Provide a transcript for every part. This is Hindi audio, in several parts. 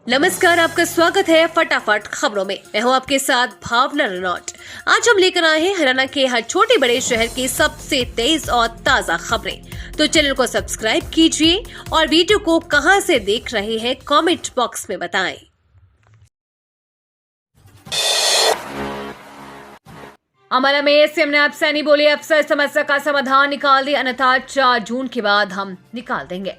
नमस्कार, आपका स्वागत है फटाफट खबरों में। मैं हूं आपके साथ भावना रनौट। आज हम लेकर आए हैं हरियाणा के हर छोटे बड़े शहर की सबसे तेज और ताजा खबरें। तो चैनल को सब्सक्राइब कीजिए और वीडियो को कहां से देख रहे हैं कमेंट बॉक्स में बताएं। अमला में सीएम ने अफसर बोले, अफसर समस्या का समाधान निकाल दे, अन्यथा 4 जून के बाद हम निकाल देंगे।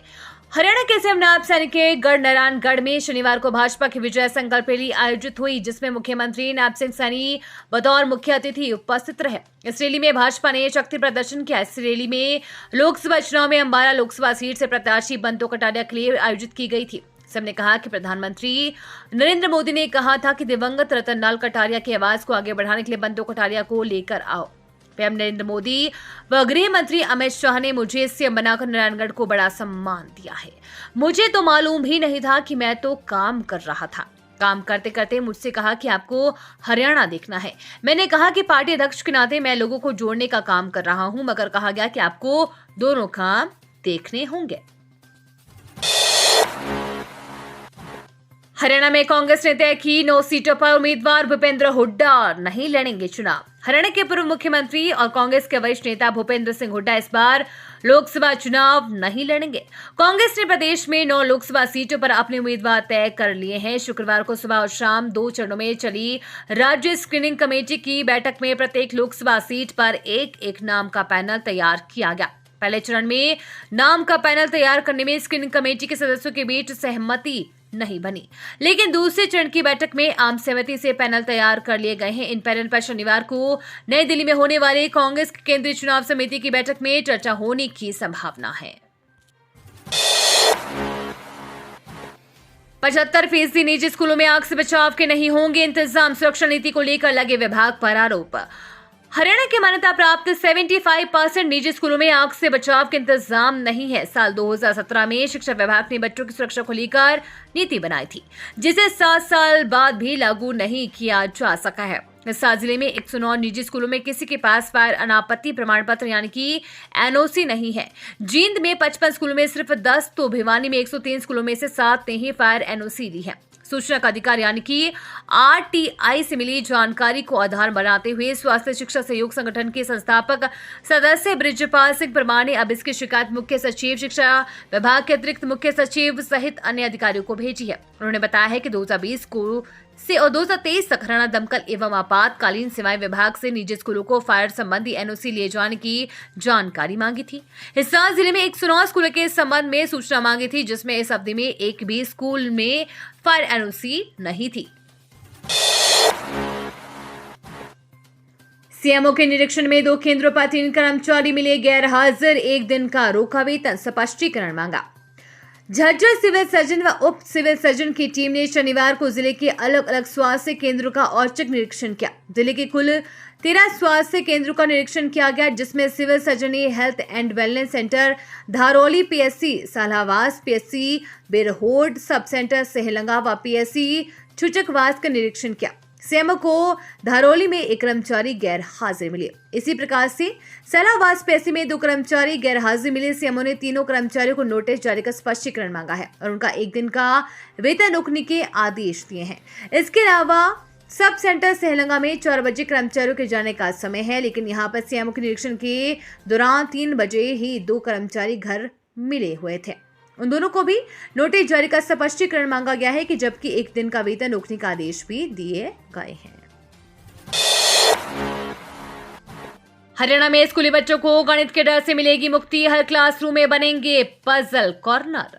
हरियाणा के सीएम नायब सैनी के गढ़नारायणगढ़ में शनिवार को भाजपा की विजय संकल्प रैली आयोजित हुई, जिसमें मुख्यमंत्री नायब सिंह सैनी बतौर मुख्य अतिथि उपस्थित रहे। इस रैली में भाजपा ने शक्ति प्रदर्शन किया। इस रैली में लोकसभा चुनाव में अंबाला लोकसभा सीट से प्रत्याशी बंतो कटारिया के लिए आयोजित की गई थी। सबने कहा कि प्रधानमंत्री नरेंद्र मोदी ने कहा था कि दिवंगत रतन लाल कटारिया की आवाज को आगे बढ़ाने के लिए बंतो कटारिया को लेकर आओ। पीएम नरेंद्र मोदी व गृह मंत्री अमित शाह ने मुझे सीएम बनाकर नारायणगढ़ को बड़ा सम्मान दिया है। मुझे तो मालूम ही नहीं था कि मैं तो काम कर रहा था। काम करते करते मुझसे कहा कि आपको हरियाणा देखना है। मैंने कहा कि पार्टी अध्यक्ष के नाते मैं लोगों को जोड़ने का काम कर रहा हूं, मगर कहा गया कि आपको दोनों काम देखने होंगे। हरियाणा में कांग्रेस ने तय की 9 सीटों पर उम्मीदवार भूपेंद्र हुड्डा नहीं लड़ेंगे चुनाव। हरियाणा के पूर्व मुख्यमंत्री और कांग्रेस के वरिष्ठ नेता भूपेंद्र सिंह हुड्डा इस बार लोकसभा चुनाव नहीं लड़ेंगे। कांग्रेस ने प्रदेश में 9 लोकसभा सीटों पर अपने उम्मीदवार तय कर लिए हैं। शुक्रवार को सुबह और शाम 2 चरणों में चली राज्य स्क्रीनिंग कमेटी की बैठक में प्रत्येक लोकसभा सीट पर एक नाम का पैनल तैयार किया गया। पहले चरण में नाम का पैनल तैयार करने में स्क्रीनिंग कमेटी के सदस्यों के बीच सहमति नहीं बनी, लेकिन दूसरे चरण की बैठक में आम सहमति से पैनल तैयार कर लिए गए हैं। इन पैनल पर शनिवार को नई दिल्ली में होने वाले कांग्रेस की केंद्रीय चुनाव समिति की बैठक में चर्चा होने की संभावना है। 75% निजी स्कूलों में आग से बचाव के नहीं होंगे इंतजाम। सुरक्षा नीति को लेकर लगे विभाग पर आरोप। हरियाणा के मान्यता प्राप्त 75% निजी स्कूलों में आग से बचाव के इंतजाम नहीं है। साल 2017 में शिक्षा विभाग ने बच्चों की सुरक्षा को लेकर नीति बनाई थी, जिसे 7 साल बाद भी लागू नहीं किया जा सका है। इस साल जिले में 109 निजी स्कूलों में किसी के पास फायर अनापत्ति प्रमाण पत्र यानी कि एनओसी नहीं है। जींद में 55 स्कूलों में सिर्फ 10, तो भिवानी में 103 स्कूलों में से 7 ने ही फायर एनओसी ली है। सूचना का अधिकार यानी कि आरटीआई से मिली जानकारी को आधार बनाते हुए स्वास्थ्य शिक्षा सहयोग संगठन के संस्थापक सदस्य बृजपाल सिंह परमार ने अब इसकी शिकायत मुख्य सचिव शिक्षा विभाग के अतिरिक्त मुख्य सचिव सहित अन्य अधिकारियों को भेजी है। उन्होंने बताया है कि 2020 को से और 2023 तक हरियाणा दमकल एवं आपातकालीन सेवाएं विभाग से निजी स्कूलों को फायर संबंधी एनओसी लिए जाने की जानकारी मांगी थी। इस साल जिले में 109 स्कूलों के संबंध में सूचना मांगी थी, जिसमें इस अवधि में एक भी स्कूल में फायर एनओसी नहीं थी। सीएमओ के निरीक्षण में 2 केंद्रों पर 3 कर्मचारी मिले गैर हाजिर, 1 दिन का रोका वेतन, स्पष्टीकरण मांगा। झज्जर सिविल सर्जन व उप सिविल सर्जन की टीम ने शनिवार को जिले के अलग अलग स्वास्थ्य केंद्रों का औचक निरीक्षण किया। जिले के कुल 13 स्वास्थ्य केंद्रों का निरीक्षण किया गया, जिसमें सिविल सर्जन ने health and wellness centre Dharauli, PSC Salawas, PSC Berhod sub centre सेहलंगा व पीएससी छुचकवास का निरीक्षण किया। सीएमओ को धारौली में 1 कर्मचारी गैर हाजिर मिले। इसी प्रकार से सलाहवास पीएससी में 2 कर्मचारी गैर हाजिर मिले। सीएमओ ने तीनों कर्मचारियों को नोटिस जारी कर स्पष्टीकरण मांगा है और उनका 1 दिन का वेतन रोकने के आदेश दिए हैं। इसके अलावा सब सेंटर सेहलंगा में 4 बजे कर्मचारियों के जाने का समय है, लेकिन यहाँ पर सीएमओ के निरीक्षण के दौरान 3 बजे ही 2 कर्मचारी घर मिले हुए थे। उन दोनों को भी नोटिस जारी कर स्पष्टीकरण मांगा गया है कि जबकि 1 दिन का वेतन रोकने का आदेश भी दिए गए हैं। हरियाणा में स्कूली बच्चों को गणित के डर से मिलेगी मुक्ति, हर क्लासरूम में बनेंगे पजल कॉर्नर।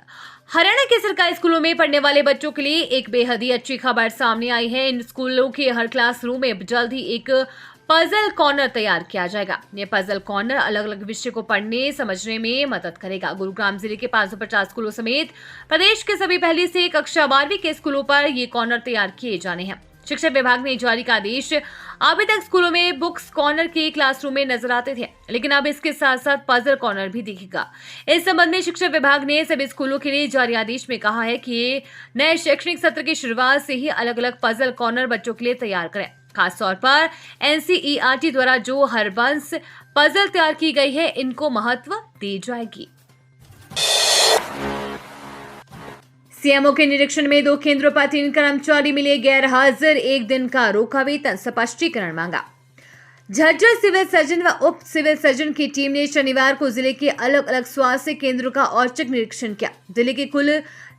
हरियाणा के सरकारी स्कूलों में पढ़ने वाले बच्चों के लिए एक बेहद ही अच्छी खबर सामने आई है। इन स्कूलों के हर क्लासरूम में जल्द ही एक पजल कॉर्नर तैयार किया जाएगा। ये पजल कॉर्नर अलग अलग विषय को पढ़ने समझने में मदद करेगा। गुरुग्राम जिले के 550 स्कूलों समेत प्रदेश के सभी पहली से कक्षा 12वीं के स्कूलों पर ये कॉर्नर तैयार किए जाने हैं। शिक्षा विभाग ने जारी का आदेश। अभी तक स्कूलों में बुक्स कॉर्नर के क्लासरूम में नजर आते थे, लेकिन अब इसके साथ साथ पजल कॉर्नर भी दिखेगा। इस संबंध में शिक्षा विभाग ने सभी स्कूलों के लिए जारी आदेश में कहा है कि नए शैक्षणिक सत्र की शुरुआत से ही अलग अलग पजल कॉर्नर बच्चों के लिए तैयार करें। खासतौर पर एनसीईआरटी द्वारा जो हरबंस पजल तैयार की गई है, इनको महत्व दी जाएगी। सीएमओ के निरीक्षण में 2 केंद्रों पर 3 कर्मचारी मिले गैर हाजिर, 1 दिन का रोका वेतन, स्पष्टीकरण मांगा। झज्जर सिविल सर्जन व उप सिविल सर्जन की टीम ने शनिवार को जिले के अलग अलग स्वास्थ्य केंद्रों का औचक निरीक्षण किया। जिले के कुल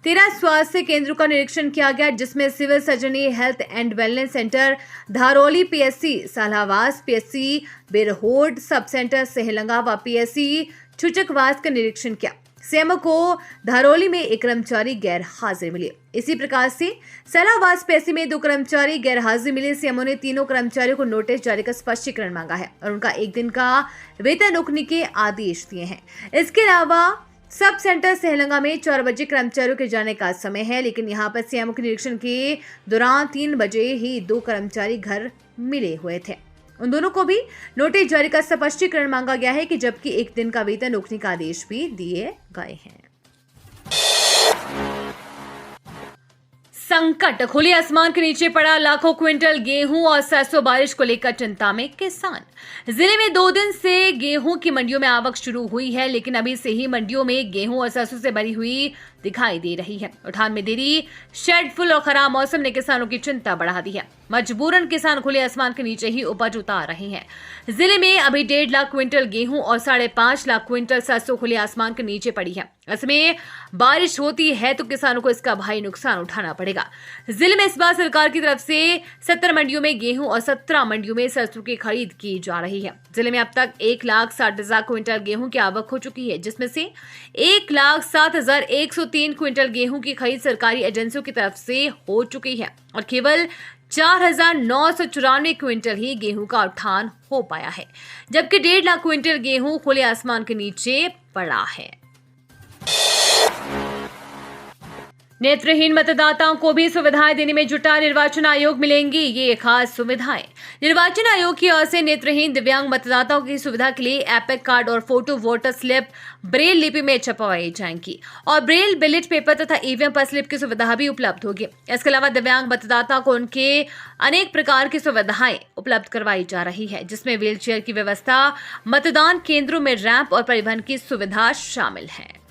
13 स्वास्थ्य केंद्रों का निरीक्षण किया गया, जिसमें सिविल सर्जन ने health and wellness centre Dharauli, PSC Salawas, PSC Birhod sub centre सेहलंगा व पीएससी छुचकवास का निरीक्षण किया। सीएमओ को धारौली में 1 कर्मचारी गैर हाजिर मिले। इसी प्रकार से सलाहवास पीएससी में 2 कर्मचारी गैर हाजिर मिले। सीएमओ ने तीनों कर्मचारियों को नोटिस जारी कर स्पष्टीकरण मांगा है और उनका 1 दिन का वेतन रोकने के आदेश दिए हैं। इसके अलावा सब सेंटर सेहलंगा में 4 बजे कर्मचारियों के जाने का समय है, लेकिन यहां पर सीएमओ के निरीक्षण के दौरान 3 बजे ही 2 कर्मचारी घर मिले हुए थे। उन दोनों को भी नोटिस जारी कर स्पष्टीकरण मांगा गया है कि जबकि 1 दिन का वेतन रोकने का आदेश भी दिए गए हैं। संकट, खुले आसमान के नीचे पड़ा लाखों क्विंटल गेहूं और सरसों, बारिश को लेकर चिंता में किसान। जिले में 2 दिन से गेहूं की मंडियों में आवक शुरू हुई है, लेकिन अभी से ही मंडियों में गेहूं और सरसों से भरी हुई दिखाई दे रही है। उठान में देरी, शेड फुल और खराब मौसम ने किसानों की चिंता बढ़ा दी है। मजबूरन किसान खुले आसमान के नीचे ही उपज उतार रहे हैं। जिले में अभी 1.5 लाख क्विंटल गेहूं और 5.5 लाख क्विंटल सरसों खुले आसमान के नीचे पड़ी है। इसमें बारिश होती है तो किसानों को इसका भारी नुकसान उठाना पड़ेगा। जिले में इस बार सरकार की तरफ से 70 मंडियों में गेहूं और 17 मंडियों में सरसों की खरीद की जा रही है। जिले में अब तक 1,60,000 क्विंटल गेहूं की आवक हो चुकी है, जिसमें से 1,07,103 क्विंटल गेहूं की खरीद सरकारी एजेंसियों की तरफ से हो चुकी है और केवल 4,994 क्विंटल ही गेहूं का उठान हो पाया है, जबकि 1.5 लाख क्विंटल गेहूं खुले आसमान के नीचे पड़ा है। नेत्रहीन मतदाताओं को भी सुविधाएं देने में जुटा निर्वाचन आयोग, मिलेंगी ये खास सुविधाएं। निर्वाचन आयोग की ओर से नेत्रहीन दिव्यांग मतदाताओं की सुविधा के लिए एपिक कार्ड और फोटो वोटर स्लिप ब्रेल लिपि में छपवाई जाएंगी और ब्रेल बैलेट पेपर तथा ईवीएम पर स्लिप की सुविधा भी उपलब्ध होगी। इसके अलावा दिव्यांग मतदाताओं को उनके अनेक प्रकार की सुविधाएं उपलब्ध करवाई जा रही है, जिसमें व्हीलचेयर की व्यवस्था, मतदान केंद्रों में रैंप और परिवहन की सुविधा शामिल है।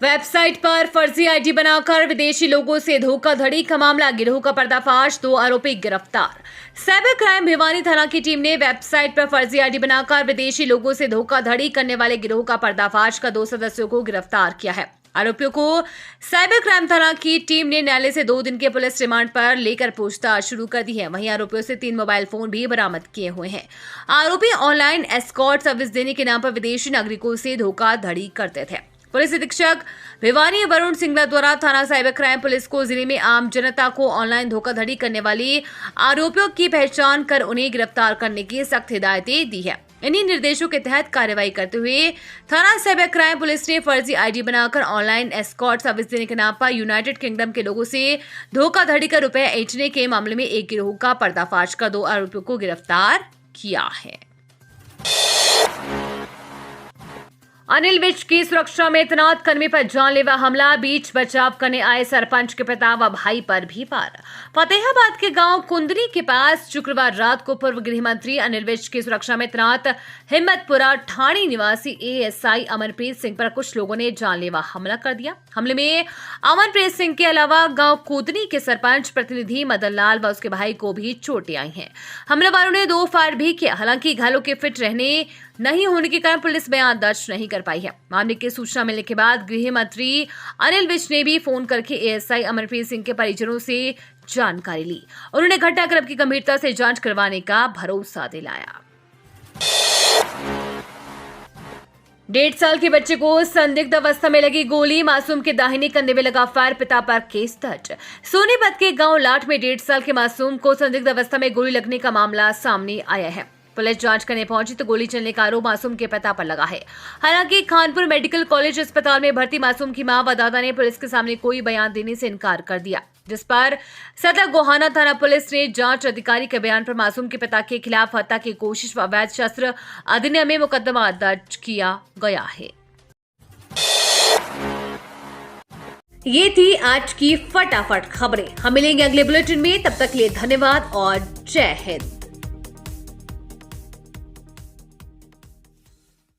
वेबसाइट पर फर्जी आईडी बनाकर विदेशी लोगों से धोखाधड़ी का मामला, गिरोह का पर्दाफाश, 2 आरोपी गिरफ्तार। साइबर क्राइम भिवानी थाना की टीम ने वेबसाइट पर फर्जी आईडी बनाकर विदेशी लोगों से धोखाधड़ी करने वाले गिरोह का पर्दाफाश कर 2 सदस्यों को गिरफ्तार किया है। आरोपियों को साइबर क्राइम थाना की टीम ने न्यायालय से 2 दिन के पुलिस रिमांड पर लेकर पूछताछ शुरू कर दी है। वहीं आरोपियों से 3 मोबाइल फोन भी बरामद किए हुए हैं। आरोपी ऑनलाइन एस्कॉर्ट सर्विस देने के नाम पर विदेशी नागरिकों से धोखाधड़ी करते थे। पुलिस अधीक्षक भिवानी वरुण सिंगला द्वारा थाना साइबर क्राइम पुलिस को जिले में आम जनता को ऑनलाइन धोखाधड़ी करने वाली आरोपियों की पहचान कर उन्हें गिरफ्तार करने की सख्त हिदायतें दी है। इन्हीं निर्देशों के तहत कार्रवाई करते हुए थाना साइबर क्राइम पुलिस ने फर्जी आईडी बनाकर ऑनलाइन एस्कॉर्ट सर्विस देने के नाम पर यूनाइटेड किंगडम के लोगों से धोखाधड़ी कर रुपए ऐंठने के मामले में एक गिरोह का पर्दाफाश कर 2 आरोपियों को गिरफ्तार किया है। अनिल विज की सुरक्षा में तैनात कर्मी पर जानलेवा हमला, बीच बचाव करने आए सरपंच के पिता व भाई पर भी वार। फतेहाबाद के गांव कुंदरी के पास शुक्रवार रात को पूर्व गृह मंत्री अनिल विज की सुरक्षा में तैनात हिम्मतपुरा ठाणी निवासी एएसआई अमनप्रीत सिंह पर कुछ लोगों ने जानलेवा हमला कर दिया। हमले में अमनप्रीत सिंह के अलावा गांव कुंदरी के सरपंच प्रतिनिधि मदन लाल व उसके भाई को भी चोटें आई हैं। हमलावरों ने 2 फायर भी किया। हालांकि घायलों के फिट रहने नहीं होने के कारण पुलिस बयान दर्ज नहीं कर पाई है। मामले की सूचना मिलने के बाद गृह मंत्री अनिल विज ने भी फोन करके एएसआई अमरप्रीत सिंह के परिजनों से जानकारी ली। उन्होंने घटनाक्रम की गंभीरता से जांच करवाने का भरोसा दिलाया। 1.5 साल के बच्चे को संदिग्ध अवस्था में लगी गोली, मासूम के दाहिने कंधे में लगा फायर, पिता पर केस दर्ज। सोनीपत के गांव लाठ में 1.5 साल के मासूम को संदिग्ध अवस्था में गोली लगने का मामला सामने आया है। पुलिस जांच करने पहुंची तो गोली चलने का आरोप मासूम के पिता पर लगा है। हालांकि खानपुर मेडिकल कॉलेज अस्पताल में भर्ती मासूम की मां व दादा ने पुलिस के सामने कोई बयान देने से इनकार कर दिया, जिस पर सदर गोहाना थाना पुलिस ने जांच अधिकारी के बयान पर मासूम के पिता के खिलाफ हत्या की कोशिश व अवैध शस्त्र अधिनियम में मुकदमा दर्ज किया गया है। ये थी आज की फटाफट खबरें। हम मिलेंगे अगले बुलेटिन में, तब तक के लिए धन्यवाद और जय हिंद।